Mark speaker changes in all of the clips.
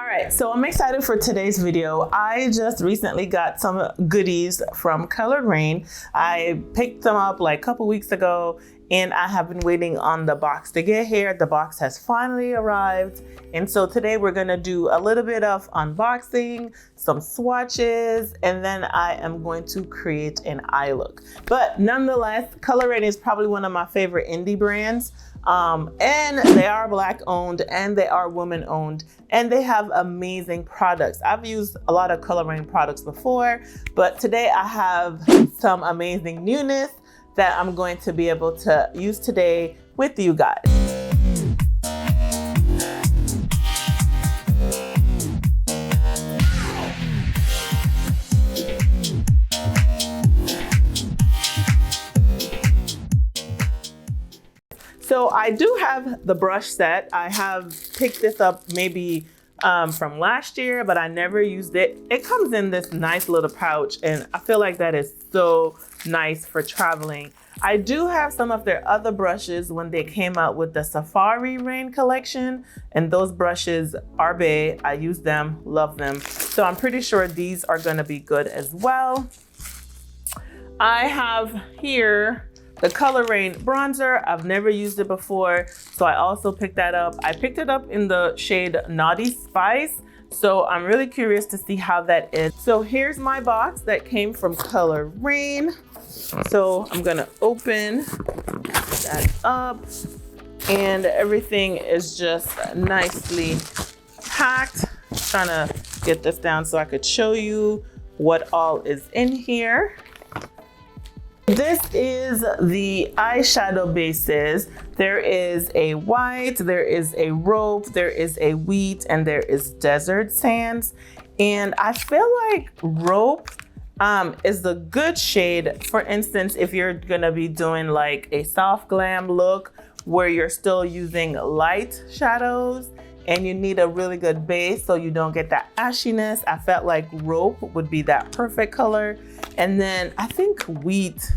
Speaker 1: right, so I'm excited for today's video. I just recently got some goodies from Colored Raine. I picked them up like a couple weeks ago and I have been waiting on the box to get here. The box has finally arrived. And so today we're gonna do a little bit of unboxing, some swatches, and then I am going to create an eye look. But nonetheless, Colored Raine is probably one of my favorite indie brands. And they are Black owned and they are woman owned and they have amazing products. I've used a lot of Colored Raine products before, but today I have some amazing newness that I'm going to be able to use today with you guys. So I do have the brush set. I have picked this up maybe from last year, but I never used it. It comes in this nice little pouch and I feel like that is so nice for traveling. I do have some of their other brushes when they came out with the Safari Raine collection, and those brushes are bae. I use them, love them. So I'm pretty sure these are gonna be good as well. I have here the Colored Raine bronzer. I've never used it before, so I also picked that up. I picked it up in the shade Naughty Spice, so I'm really curious to see how that is. So here's my box that came from Colored Raine. So I'm gonna open that up and everything is just nicely packed. I'm trying to get this down so I could show you what all is in here. This is the eyeshadow bases. There is a white, there is a rope, there is a wheat, and there is desert sands. And I feel like rope is the good shade. For instance, if you're gonna be doing like a soft glam look where you're still using light shadows and you need a really good base so you don't get that ashiness, I felt like rope would be that perfect color. And then I think wheat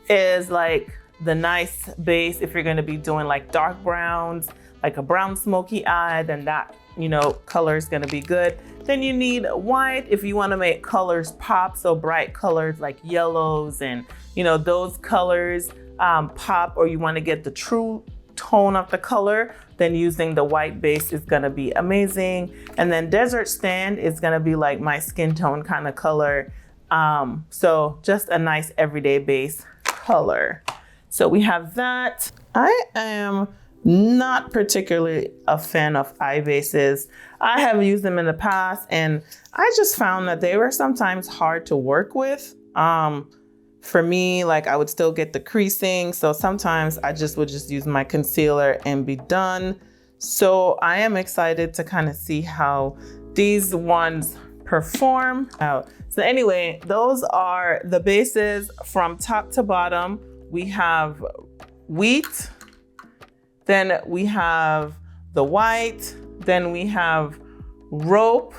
Speaker 1: is like the nice base if you're gonna be doing like dark browns, like a brown smoky eye, then that, you know, color is gonna be good. Then you need white if you wanna make colors pop, so bright colors like yellows and, you know, those colors pop, or you wanna get the true tone of the color, then using the white base is gonna be amazing. And then desert sand is gonna be like my skin tone kind of color. So just a nice everyday base color. So we have that. I am not particularly a fan of eye bases. I have used them in the past and I just found that they were sometimes hard to work with. For me, like I would still get the creasing. So sometimes I would use my concealer and be done. So I am excited to kind of see how these ones perform out. So anyway, those are the bases from top to bottom. We have wheat, then we have the white, then we have rope,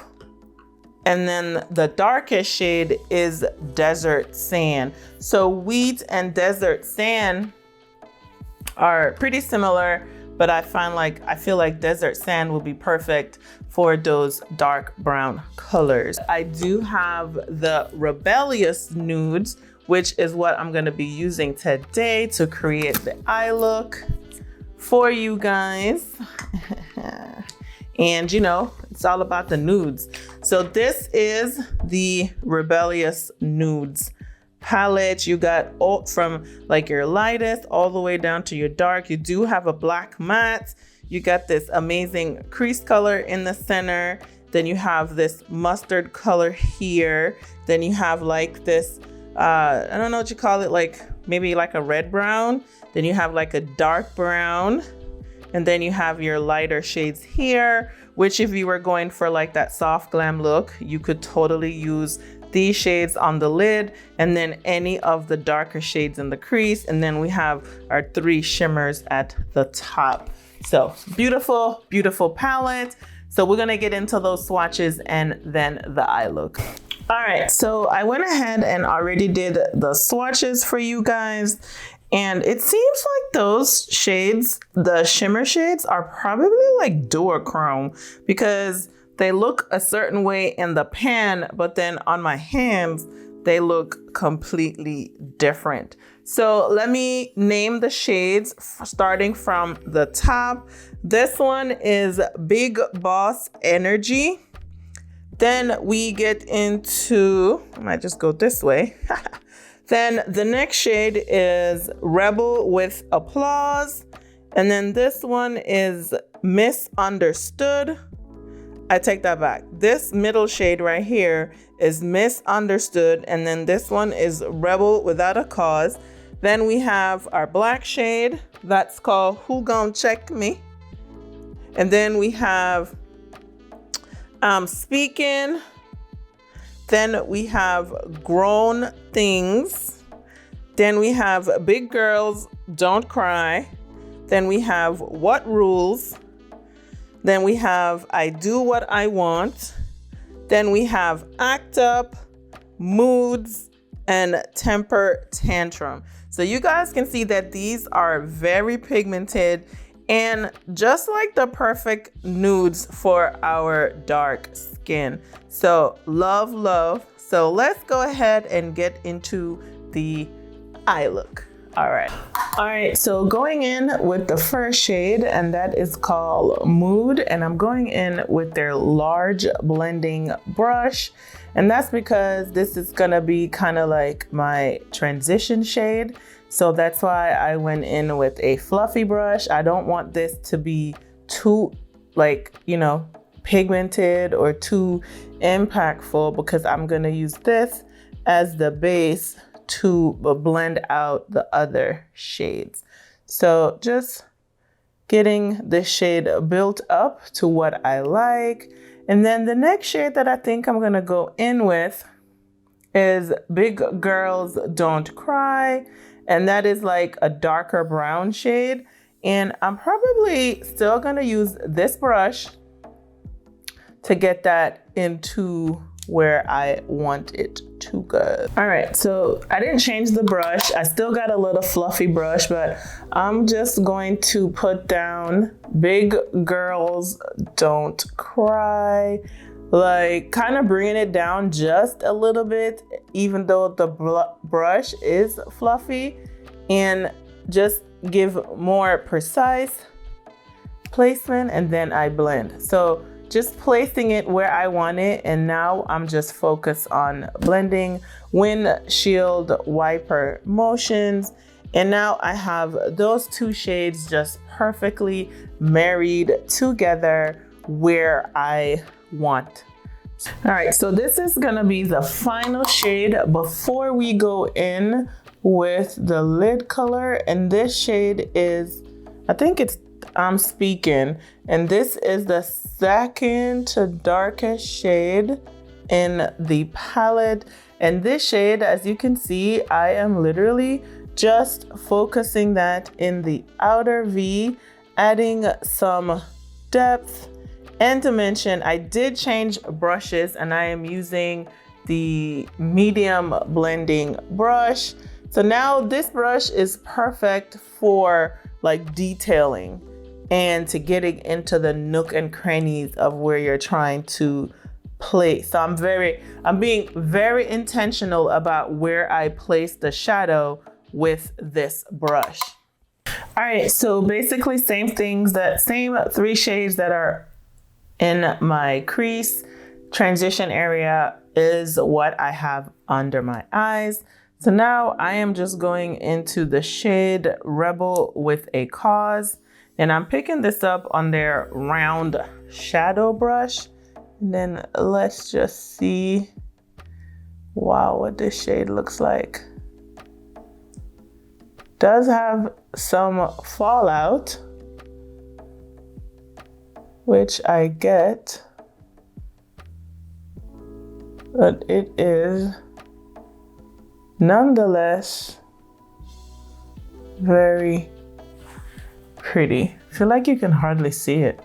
Speaker 1: and then the darkest shade is desert sand. So wheat and desert sand are pretty similar, but I feel like desert sand will be perfect for those dark brown colors. I do have the Rebellious Nudes, which is what I'm gonna be using today to create the eye look for you guys. And you know, it's all about the nudes. So this is the Rebellious Nudes palette. You got all from like your lightest all the way down to your dark. You do have a black matte. You got this amazing crease color in the center. Then you have this mustard color here. Then you have like this, I don't know what you call it, like maybe like a red brown. Then you have like a dark brown. And then you have your lighter shades here, which if you were going for like that soft glam look, you could totally use these shades on the lid and then any of the darker shades in the crease. And then we have our 3 shimmers at the top. So beautiful, beautiful palette. So we're gonna get into those swatches and then the eye look. All right, so I went ahead and already did the swatches for you guys. And it seems like those shades, the shimmer shades, are probably like duochrome because they look a certain way in the pan, but then on my hands, they look completely different. So let me name the shades starting from the top. This one is Big Boss Energy. Then we get into, I might just go this way. Then the next shade is Rebel with Applause. And then this one is Misunderstood. I take that back. This middle shade right here is Misunderstood. And then this one is Rebel Without a Cause. Then we have our black shade that's called Who Gon' Check Me. And then we have Speaking. Then we have Grown Things. Then we have Big Girls Don't Cry. Then we have What Rules. Then we have I Do What I Want. Then we have Act Up, Moods, and Temper Tantrum. So you guys can see that these are very pigmented and just like the perfect nudes for our dark skin. So love, love. So let's go ahead and get into the eye look. All right, so going in with the first shade, and that is called Mood, and I'm going in with their large blending brush, and that's because this is gonna be kind of like my transition shade. So that's why I went in with a fluffy brush. I don't want this to be too, like, you know, pigmented or too impactful, because I'm gonna use this as the base to blend out the other shades. So just getting this shade built up to what I like. And then the next shade that I think I'm gonna go in with is Big Girls Don't Cry. And that is like a darker brown shade. And I'm probably still gonna use this brush to get that into where I want it to go. All right, so I didn't change the brush. I still got a little fluffy brush, but I'm just going to put down Big Girls Don't Cry, like kind of bringing it down just a little bit, even though the brush is fluffy, and just give more precise placement, and then I blend. So just placing it where I want it, and now I'm just focused on blending, windshield wiper motions, and now I have those two shades just perfectly married together where I want. All right, so this is gonna be the final shade before we go in with the lid color, and this shade is, I think it's I'm Speaking, and this is the second to darkest shade in the palette. And this shade, as you can see, I am literally just focusing that in the outer V, adding some depth and dimension. I did change brushes, and I am using the medium blending brush. So now this brush is perfect for like detailing and to getting into the nook and crannies of where you're trying to place. So I'm being very intentional about where I place the shadow with this brush. All right, so basically same things, that same three shades that are in my crease transition area is what I have under my eyes. So now I am just going into the shade Rebel with a Cause. And I'm picking this up on their round shadow brush. And then let's just see, wow, what this shade looks like. Does have some fallout, which I get, but it is nonetheless very pretty. I feel like you can hardly see it.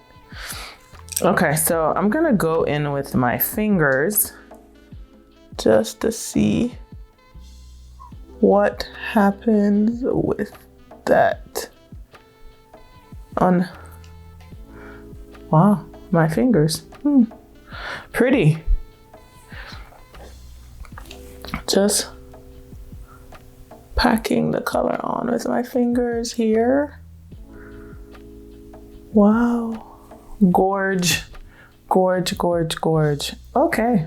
Speaker 1: Okay, so I'm gonna go in with my fingers just to see what happens with that on, wow, my fingers. Pretty. Just packing the color on with my fingers here. Wow. Gorge. Gorge, gorge, gorge. Okay.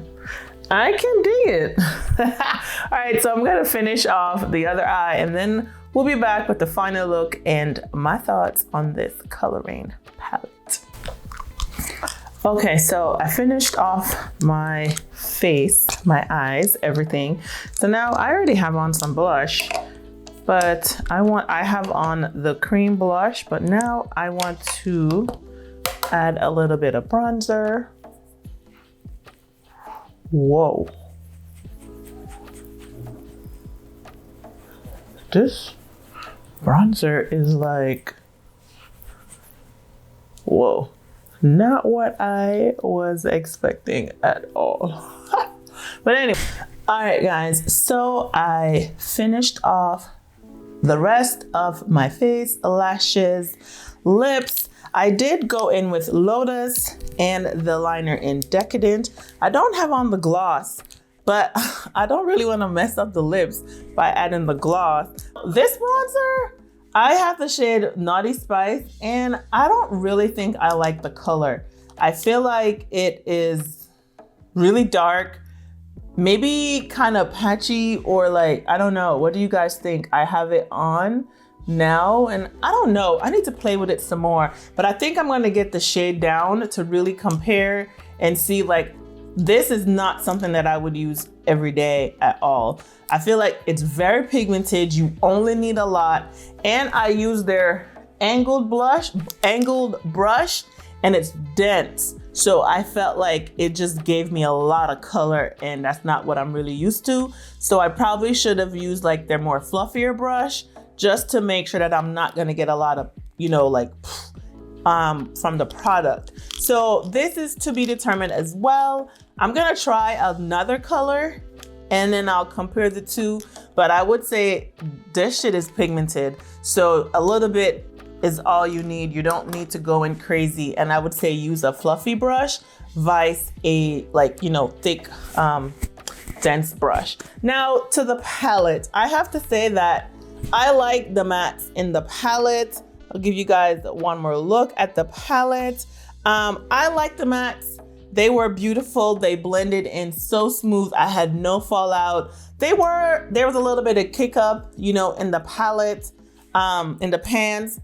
Speaker 1: I can dig it. All right, so I'm gonna finish off the other eye and then we'll be back with the final look and my thoughts on this coloring palette. Okay, so I finished off my face, my eyes, everything. So now I already have on some blush, but I have on the cream blush, but now I want to add a little bit of bronzer. Whoa. This bronzer is like, whoa. Not what I was expecting at all. But anyway, all right guys, so I finished off the rest of my face, lashes, lips. I did go in with Lotus and the liner in Decadent. I don't have on the gloss, but I don't really want to mess up the lips by adding the gloss. This bronzer, I have the shade Naughty Spice, and I don't really think I like the color. I feel like it is really dark, maybe kind of patchy, or like, I don't know. What do you guys think? I have it on now and I don't know. I need to play with it some more, but I think I'm going to get the shade down to really compare and see, like, this is not something that I would use every day at all. I feel like it's very pigmented. You only need a lot. And I use their angled brush, and it's dense. So I felt like it just gave me a lot of color, and that's not what I'm really used to. So I probably should have used like their more fluffier brush just to make sure that I'm not gonna get a lot of, you know, like from the product. So this is to be determined as well. I'm gonna try another color and then I'll compare the two, but I would say this shit is pigmented. So a little bit is all you need. You don't need to go in crazy. And I would say use a fluffy brush vice a, like, you know, thick, dense brush. Now to the palette, I have to say that I like the mattes in the palette. I'll give you guys one more look at the palette. I like the mattes. They were beautiful. They blended in so smooth. I had no fallout. There was a little bit of kick up, you know, in the palette, in the pans,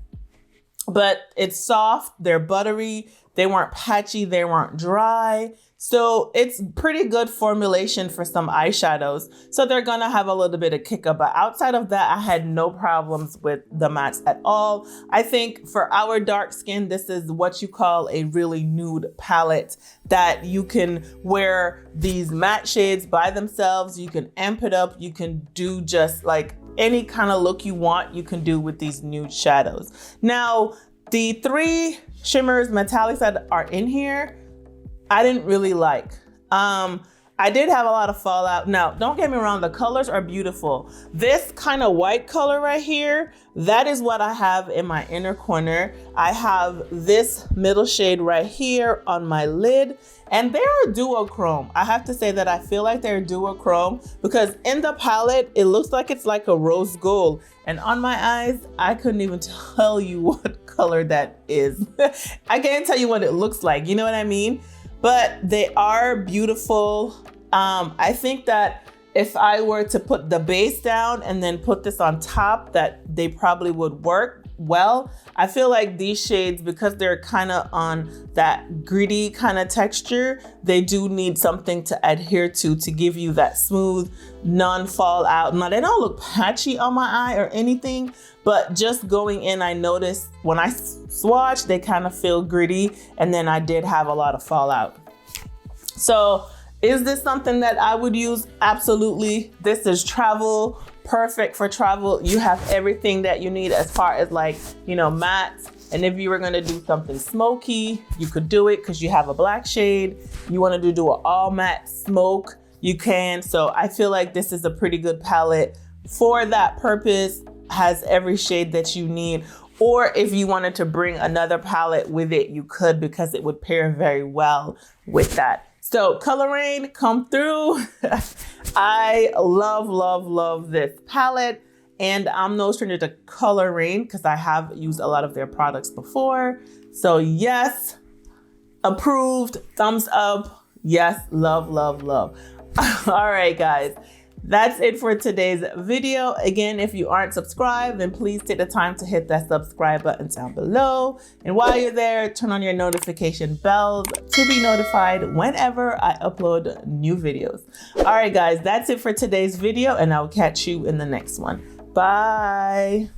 Speaker 1: but it's soft. They're buttery. They weren't patchy. They weren't dry. So it's pretty good formulation for some eyeshadows. So they're gonna have a little bit of kick up, but outside of that, I had no problems with the mattes at all. I think for our dark skin, this is what you call a really nude palette that you can wear these matte shades by themselves. You can amp it up. You can do just like any kind of look you want, you can do with these nude shadows. Now, the 3 shimmers, metallics that are in here, I didn't really like. I did have a lot of fallout. Now, don't get me wrong, the colors are beautiful. This kind of white color right here, that is what I have in my inner corner. I have this middle shade right here on my lid, and they're duochrome. I have to say that I feel like they're duochrome because in the palette, it looks like it's like a rose gold. And on my eyes, I couldn't even tell you what color that is. I can't tell you what it looks like, you know what I mean? But they are beautiful. I think that if I were to put the base down and then put this on top, that they probably would work well. I feel like these shades, because they're kind of on that gritty kind of texture, they do need something to adhere to give you that smooth, non-fallout. Now, they don't look patchy on my eye or anything, but just going in, I noticed when I swatch, they kind of feel gritty, and then I did have a lot of fallout. So is this something that I would use? Absolutely. This is travel, perfect for travel. You have everything that you need as far as, like, you know, mattes. And if you were gonna do something smoky, you could do it because you have a black shade. You wanted to do an all matte smoke, you can. So I feel like this is a pretty good palette for that purpose. Has every shade that you need. Or if you wanted to bring another palette with it, you could, because it would pair very well with that. So Color Raine, come through. I love, love, love this palette. And I'm no stranger to Color Raine because I have used a lot of their products before. So yes, approved, thumbs up. Yes, love, love, love. All right, guys. That's it for today's video. Again, if you aren't subscribed, then please take the time to hit that subscribe button down below. And while you're there, turn on your notification bells to be notified whenever I upload new videos. All right, guys, that's it for today's video, and I'll catch you in the next one. Bye.